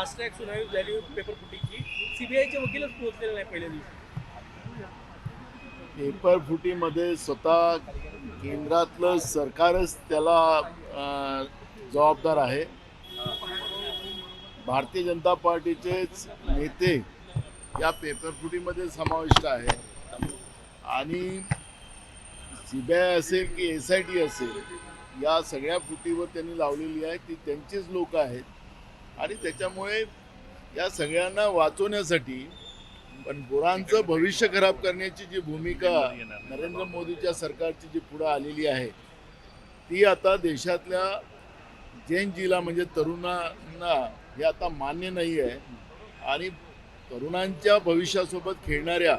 Fast track सुनावणी झाली paper फुटीची, सीबीआयचे वकीलच पोहोचलेले नाही पहिल्या दिवशी. पेपर फुटीमध्ये स्वतः केंद्रातलं सरकारच त्याला जबाबदार आहे. भारतीय जनता पार्टीचेच नेते या पेपर फुटीमध्ये समाविष्ट आहे आणि सीबीआय असेल की SIT असेल, या सगळ्या फुटीवर त्यांनी लावलेली आहे ती त्यांचीच लोक आहेत आणि त्याच्यामुळे या सगळ्यांना वाचवण्यासाठी पण गुरांचं भविष्य खराब करण्याची जी भूमिका नरेंद्र मोदीच्या सरकारची जी पुढे आलेली आहे ती आता देशातल्या जेनजीला म्हणजे तरुणांना हे आता मान्य नाही आहे आणि तरुणांच्या भविष्यासोबत खेळणाऱ्या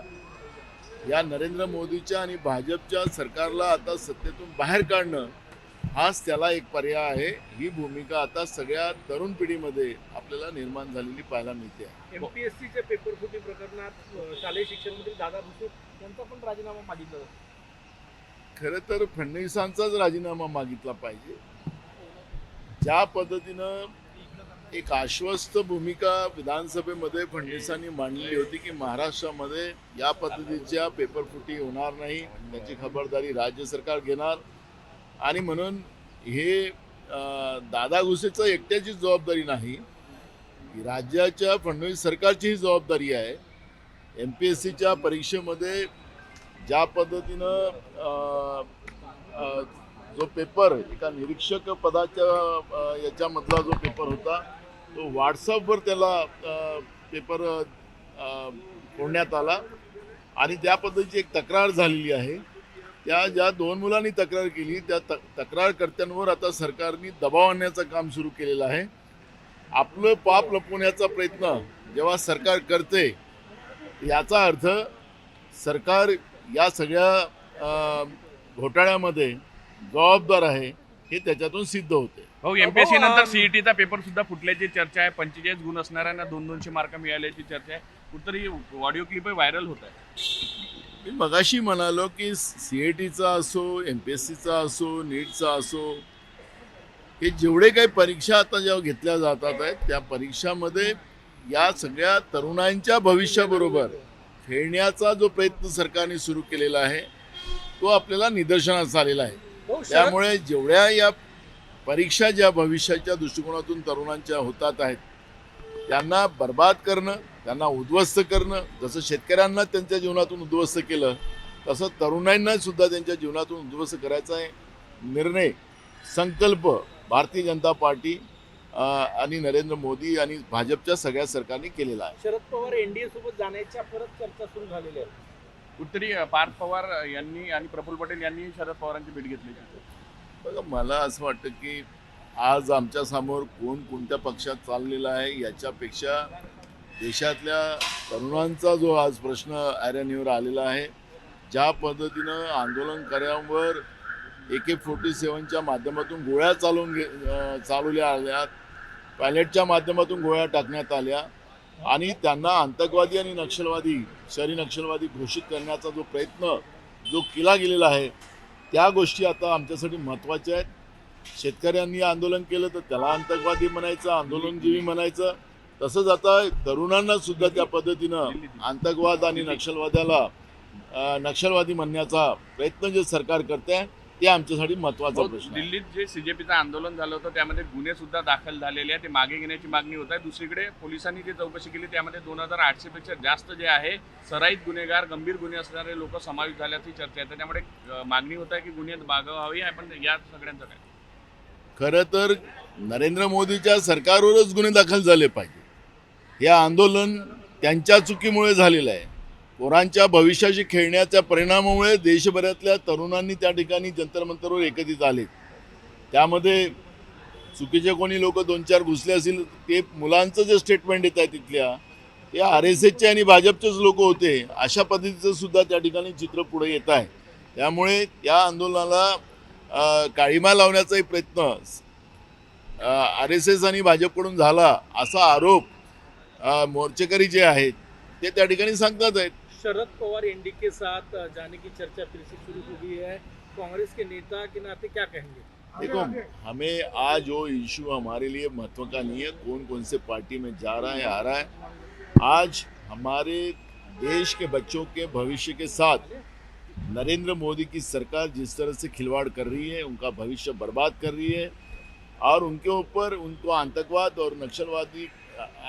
या नरेंद्र मोदीच्या आणि भाजपच्या सरकारला आता सत्तेतून बाहेर काढणं हाच त्याला एक पर्याय आहे. ही भूमिका आता सगळ्या तरुण पिढीमध्ये आपल्याला निर्माण झालेली पाहायला मिळते. MPSCच्या पेपर फुटी प्रकरणात शालेय शिक्षण मंत्री दादा भुसे यांचा पण राजीनामा मागितला. खरं तर फडणवीसांचाच राजीनामा मागितला पाहिजे. ज्या पद्धतीनं एक आश्वस्त भूमिका विधानसभेमध्ये फडणवीसांनी मांडलेली होती की महाराष्ट्रामध्ये या पद्धतीच्या पेपरफुटी होणार नाही, त्याची खबरदारी राज्य सरकार घेणार आणि म्हणून हे दादा भुसेचं एकट्याची जबाबदारी नाही, राज्याच्या फडणवीस सरकारचीही जबाबदारी आहे. MPSCच्या परीक्षेमध्ये ज्या पद्धतीनं जो पेपर एका निरीक्षक पदाच्या याच्यामधला जो पेपर होता तो व्हॉट्सअपवर त्याला पेपर फोडण्यात आला आणि त्या पद्धतीची एक तक्रार झालेली आहे. त्या ज्या दोन मुलांनी तक्रार केली त्या तक्रारकर्त्यांवर आता सरकारने दबाव आणण्याचं काम सुरू केलेलं आहे. आपलं पाप लपवण्याचा प्रयत्न जेव्हा सरकार करते याचा अर्थ सरकार या सगळ्या घोटाळ्यामध्ये जबाबदार आहे हे त्याच्यातून सिद्ध होते. हो, MPSC नंतर CETचा पेपर सुद्धा फुटल्याची चर्चा आहे. 45 गुण असणाऱ्यांना 200 मार्क मिळाल्याची चर्चा आहे. कुठतरी ऑडिओ क्लिप व्हायरल होत आहे. मी मगाशी म्हणालो की CETचा असो, MPSCचा असो, नीटचा असो, हे जेवढे काही परीक्षा आता जेव्हा घेतल्या जातात आहेत त्या परीक्षामध्ये या सगळ्या तरुणांच्या भविष्याबरोबर खेळण्याचा जो प्रयत्न सरकारने सुरू केलेला आहे तो आपल्याला निदर्शनास आलेला आहे. त्यामुळे जेवढ्या या परीक्षा ज्या भविष्याच्या दृष्टिकोनातून तरुणांच्या होतात आहेत त्यांना बर्बाद करणं, त्यांना उद्ध्वस्त करणं, जसं शेतकऱ्यांना त्यांच्या जीवनातून उद्ध्वस्त केलं तसं तरुणांना सुद्धा त्यांच्या जीवनातून उद्ध्वस्त करायचा आहे निर्णय, संकल्प भारतीय जनता पार्टी आणि नरेंद्र मोदी आणि भाजपच्या सगळ्या सरकारने केलेला आहे. शरद पवार NDA सोबत जाण्याच्या परत चर्चा सुरू झालेल्या आहेत. कुठतरी पार्थ पवार यांनी आणि प्रफुल्ल पटेल यांनी शरद पवारांची भेट घेतली. बघा, मला असं वाटतं की आज आमच्या समोर कोण कोणत्या पक्षात चाललेला आहे याच्यापेक्षा देशातल्या तरुणांचा जो आज प्रश्न ऐरणीवर आलेला आहे, ज्या पद्धतीनं आंदोलनकर्त्यांवर AK-47च्या माध्यमातून गोळ्या चालवल्या आल्या, पॅलेटच्या माध्यमातून गोळ्या टाकण्यात आल्या आणि त्यांना आतंकवादी आणि नक्षलवादी, शहरी नक्षलवादी घोषित करण्याचा जो प्रयत्न जो केला गेलेला आहे त्या गोष्टी आता आमच्यासाठी महत्त्वाच्या आहेत. शेतकऱ्यांनी आंदोलन केलं तर त्याला आतंकवादी म्हणायचं, आंदोलनजीवी म्हणायचं. तसंच आता तरुणांना सुद्धा त्या पद्धतीनं आतंकवाद आणि नक्षलवादी म्हणण्याचा प्रयत्न जे सरकार करते ते आमच्यासाठी महत्त्वाचा प्रश्न आहे. दिल्लीत जे CJPचं आंदोलन झालं होतं त्यामध्ये गुन्हे सुद्धा दाखल झालेले आहे, ते मागे घेण्याची मागणी होत आहे. दुसरीकडे पोलिसांनी जी चौकशी केली त्यामध्ये 2800 पेक्षा जास्त जे आहे सराईत गुन्हेगार, गंभीर गुन्हे असणारे लोक समाविष्ट झाल्याची चर्चा आहे. त्यामुळे मागणी होत आहे की गुन्हे मागवावी आहे. पण या सगळ्यांचं काय? खरं तर नरेंद्र मोदीच्या सरकारवरच गुन्हे दाखल झाले पाहिजे. हे आंदोलन त्यांच्या चुकीमुळे झालेलं आहे. पोरांच्या भविष्याशी खेळण्याच्या परिणामामुळे देशभरातल्या तरुणांनी त्या ठिकाणी जंतर मंतरवर एकत्रित आले. त्यामध्ये चुकीचे कोणी लोक 2-4 घुसले असतील, ते मुलांचं जे स्टेटमेंट येत आहे तिथल्या ते RSSचे आणि भाजपचेच लोक होते, अशा पद्धतीचं सुद्धा त्या ठिकाणी चित्र पुढे येत आहे. त्यामुळे त्या आंदोलनाला काळीमा लावण्याचा एक प्रयत्न RSS आणि भाजपकडून झाला असा आरोप मोर्चेकरी जे आहेत ते त्या ठिकाणी सांगतात आहेत. शरद पवार NDA के साथ जाने की चर्चा फिर से शुरू हो गई है. कांग्रेस के नेता के नाते क्या कहेंगे? देखो, हमें आज वो इशू हमारे लिए महत्व का नहीं है कौन कौन से पार्टी में जा रहा है आ रहा है। आज हमारे देश के बच्चों के भविष्य के साथ नरेंद्र मोदी की सरकार जिस तरह से खिलवाड़ कर रही है, उनका भविष्य बर्बाद कर रही है और उनके ऊपर उनको आतंकवाद और नक्सलवादी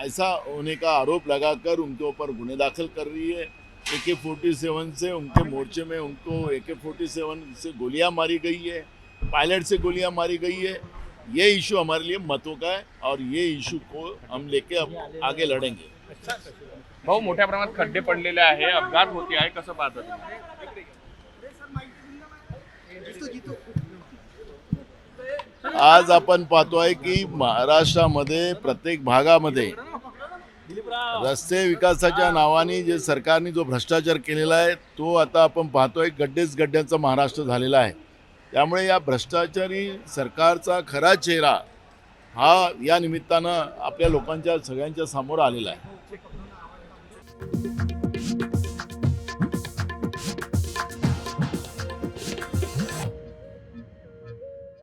ऐसा होने का आरोप लगाकर उनके ऊपर गुने दाखिल कर रही है। AK-47 से उनके मोर्चे में उनको AK-47 से गोलियां मारी गई है, पायलट से गोलियां मारी गई है। ये इशू हमारे लिए महत्व का है और ये इशू को हम लेके अब आगे लढेंगे। भाऊ, मोठ्या प्रमाणात खड्डे पडलेले आहे, अपघात होते आहे, कसं पाहता तुम्ही? आज आपण पाहतोय की महाराष्ट्रामध्ये प्रत्येक भागामध्ये रस्ते विकासाच्या नावाने जे सरकारने जो भ्रष्टाचार केलेला आहे तो आता आपण पाहतोय गड्डेच गड्ड्यांचा महाराष्ट्र झालेला आहे। त्यामुळे या भ्रष्टाचारी सरकारचा खरा चेहरा हा या निमित्तानं आपल्या लोकांच्या सगळ्यांच्या समोर आलेला आहे।